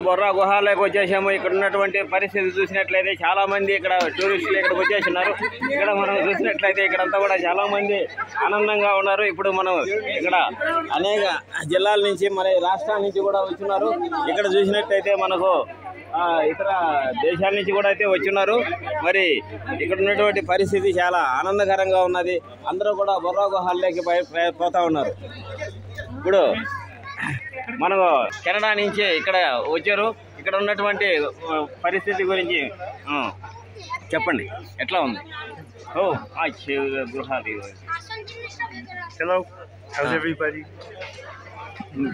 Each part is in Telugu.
బొర్రా గుహాలోకి వచ్చేసాము. ఇక్కడ ఉన్నటువంటి పరిస్థితి చూసినట్లయితే చాలా మంది ఇక్కడ టూరిస్టులు ఇక్కడికి వచ్చేస్తున్నారు. ఇక్కడ మనం చూసినట్లయితే ఇక్కడంతా కూడా చాలా మంది ఆనందంగా ఉన్నారు. ఇప్పుడు మనం ఇక్కడ అనేక జిల్లాల నుంచి మన రాష్ట్రాల నుంచి కూడా వచ్చినారు. ఇక్కడ చూసినట్లయితే మనకు ఇతర దేశాల నుంచి కూడా అయితే వచ్చిన్నారు. మరి ఇక్కడ ఉన్నటువంటి పరిస్థితి చాలా ఆనందకరంగా ఉన్నది. అందరూ కూడా బొర్రా గుహాల్లోకి పోతా ఉన్నారు. ఇప్పుడు మనకు కెనడా నుంచి ఇక్కడ వచ్చారు. ఇక్కడ ఉన్నటువంటి పరిస్థితి గురించి చెప్పండి, ఎట్లా ఉంది? గుహాది. Hello, how's everybody?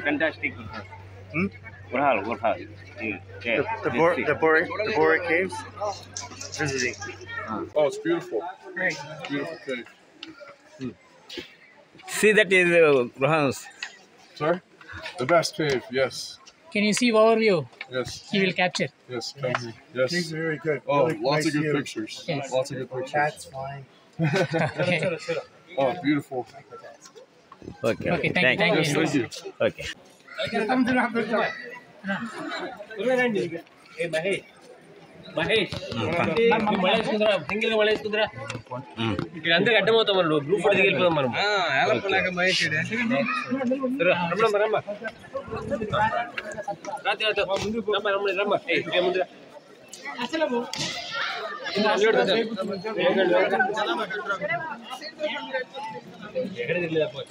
Fantastic. Gurhal. The Bora Caves. Visiting. Oh, it's beautiful. Great. Beautiful cave. See, that is Gurhals. Sorry? The best cave, yes. Can you see overview? Yes. He will capture. Yes, come here. Yes. These are very good. Oh, Really lots nice of good view. pictures. Yes. Lots of good pictures. Cats flying. Okay. Oh, beautiful. Okay. Okay. Thank you. Thank you. Okay. ఇక్కడ అందరికి అడ్డమవుతాం మనం. గ్రూప్ ఫోటో దిగిపోతాం మనం. ఎక్కడ తిరగలేదన్నా.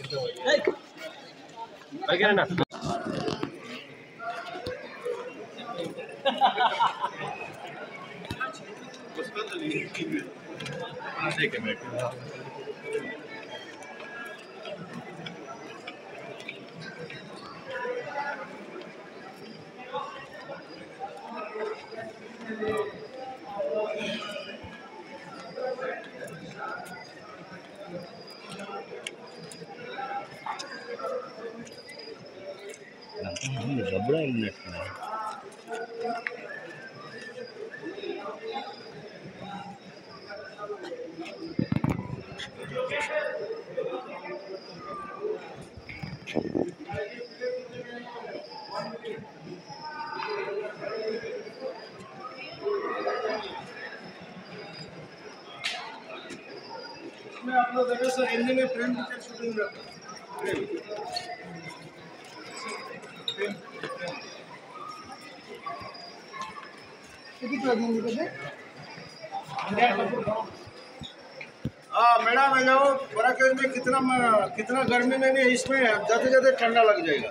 सर हिंदी में फ्रेम पिक्चर शूटिंग मैडम आ जाओ। बड़ा केस में कितना गर्मी में भी इसमें जाते जाते ठंडा लग जाएगा।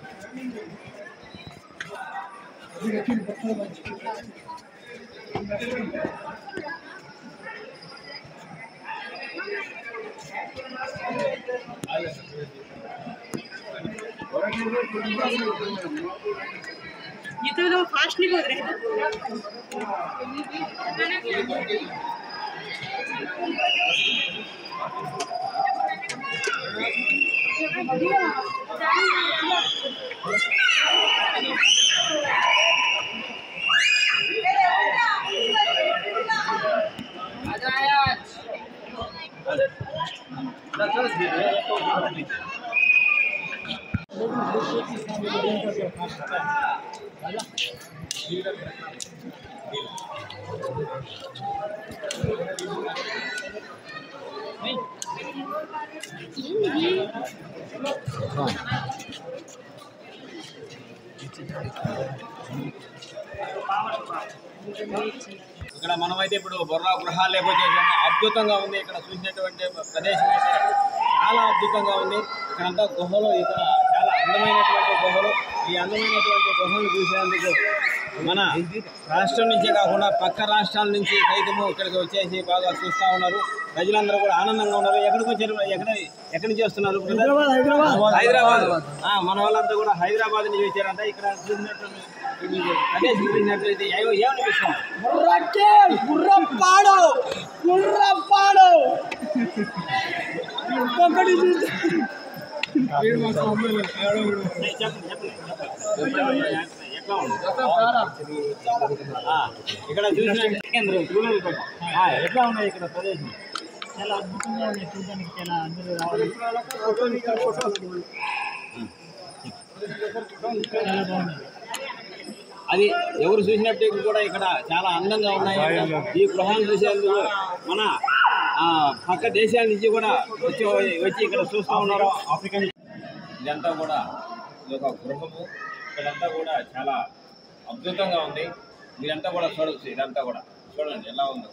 ये तो फास्ट नहीं बोल रहे हैं। ఇక్కడ మనమైతే ఇప్పుడు బొర్రా గృహాలకు వచ్చేసాము. అద్భుతంగా ఉంది. ఇక్కడ చూసినటువంటి ప్రదేశం అయితే చాలా అద్భుతంగా ఉంది. ఇక్కడంతా గుహలు, ఇక్కడ చాలా అందమైనటువంటి గుహలు. ఈ అందమైనటువంటి గుహలు చూసేందుకు మన రాష్ట్రం నుంచే కాకుండా పక్క రాష్ట్రాల నుంచి సైతము ఇక్కడికి వచ్చేసి బాగా చూస్తూ ఉన్నారు. ప్రజలందరూ కూడా ఆనందంగా ఉన్నారు. ఎక్కడికి వచ్చారు? ఎక్కడి నుంచి వస్తున్నారు? హైదరాబాద్. మన వాళ్ళంతా కూడా హైదరాబాద్ నుంచి వచ్చారంట. ఇక్కడ చూసినటువంటి ప్రదేశం చూసినట్లయితే ఏమనిపిస్తుంది? ఇక్కడ చూసిన ఎట్లా ఉన్నాయి ఇక్కడ ప్రదేశం? చాలా అద్భుతంగా ఉంది. చూడడానికి చాలా అందరూ రావాలి. చాలా బాగుంది. అది ఎవరు చూసినప్పటికీ కూడా ఇక్కడ చాలా అందంగా ఉన్నాయి. ఈ గృహాన్ని చూసేందుకు మన పక్క దేశాల నుంచి కూడా వచ్చి ఇక్కడ చూస్తూ ఉన్నారు ఆఫ్రికన్. ఇదంతా కూడా ఇది ఒక గృహము. ఇక్కడంతా కూడా చాలా అద్భుతంగా ఉంది. మీరంతా కూడా చూడవచ్చు. ఇదంతా కూడా చూడండి ఎలా ఉందో.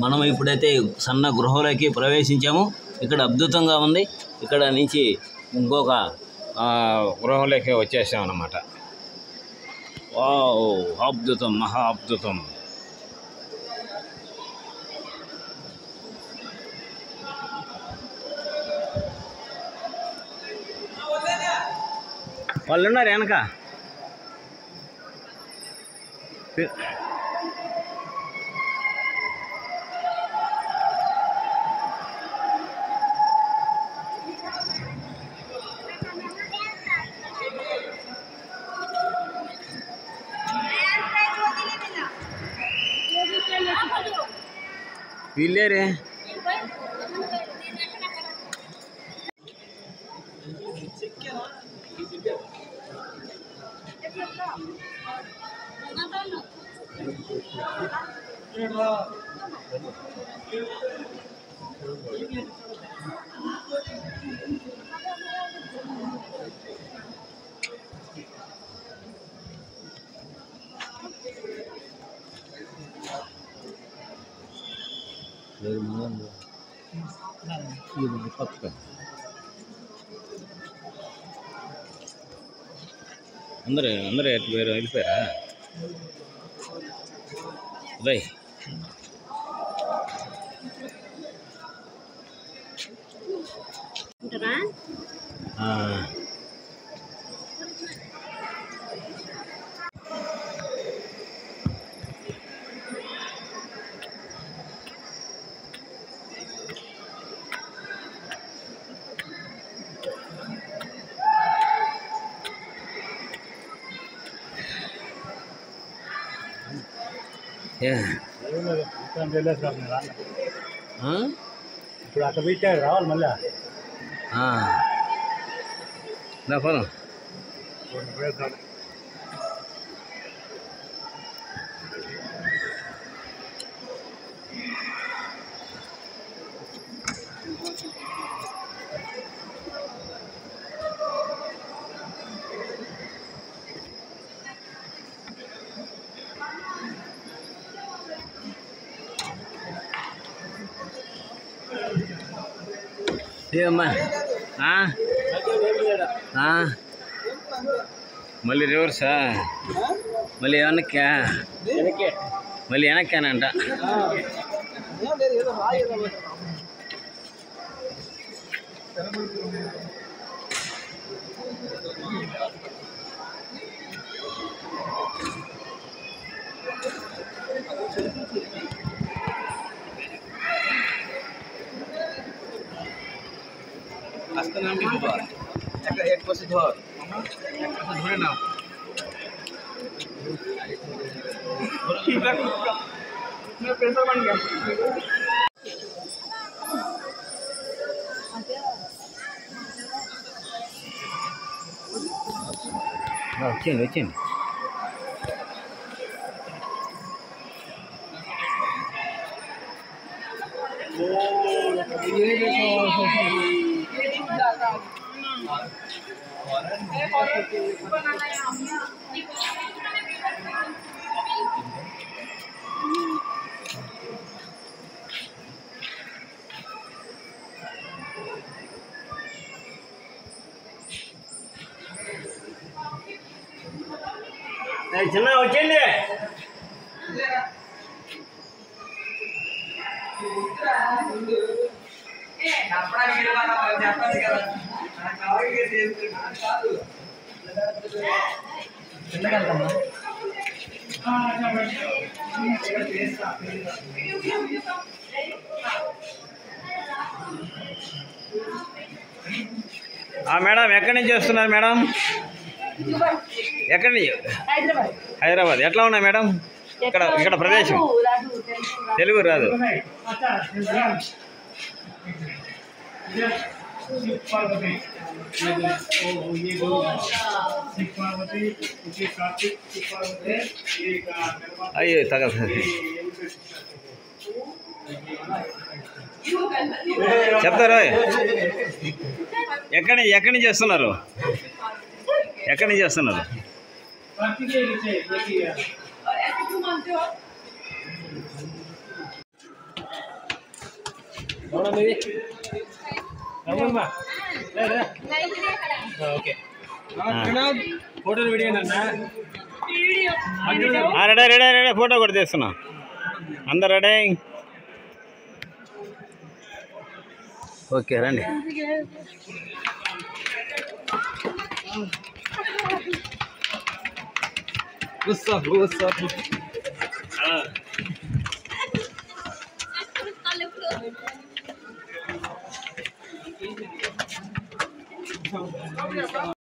మనం ఇప్పుడైతే సన్న గృహలోకి ప్రవేశించాము. ఇక్కడ అద్భుతంగా ఉంది. ఇక్కడ నుంచి ఇంకొక గృహలోకి వచ్చేసాం అన్నమాట. వావ్, అద్భుతం, మహా అద్భుతం. వాళ్ళు ఉన్నారు వెనక. వీళ్ళేరే అందరూ వెళ్ళిపోయారా ఉదయ్? ఇప్పుడు అక్కడ పెట్టాడు రావాలి మళ్ళా ఫోన్. ఏమ్మా మళ్ళీ రివర్సా? మళ్ళీ వెనక్కానంట. আস্তে নাম কি ধর একটা এক পাশে ধর ধরে নাও ঠিক আছে मैं प्रेशर बन गया వచ్చింది చిన్న వచ్చింది మేడం ఎక్కడి నుంచి వస్తున్నారు మేడం? ఎక్కడి నుంచి? హైదరాబాద్. ఎట్లా ఉన్నాయి మేడం ఇక్కడ ప్రదేశం? తెలుగు రాదు. అయ్యో తగదు. చెప్తారు. ఎక్కడి నుంచి వస్తున్నారు? ఎక్కడి నుంచి వస్తున్నారు? ఓకే ఫోటోలు వీడియో రెడీ ఫోటో కూడా తీస్తున్నా. అందరు రెడీ? ఓకే రండి. కూర్చో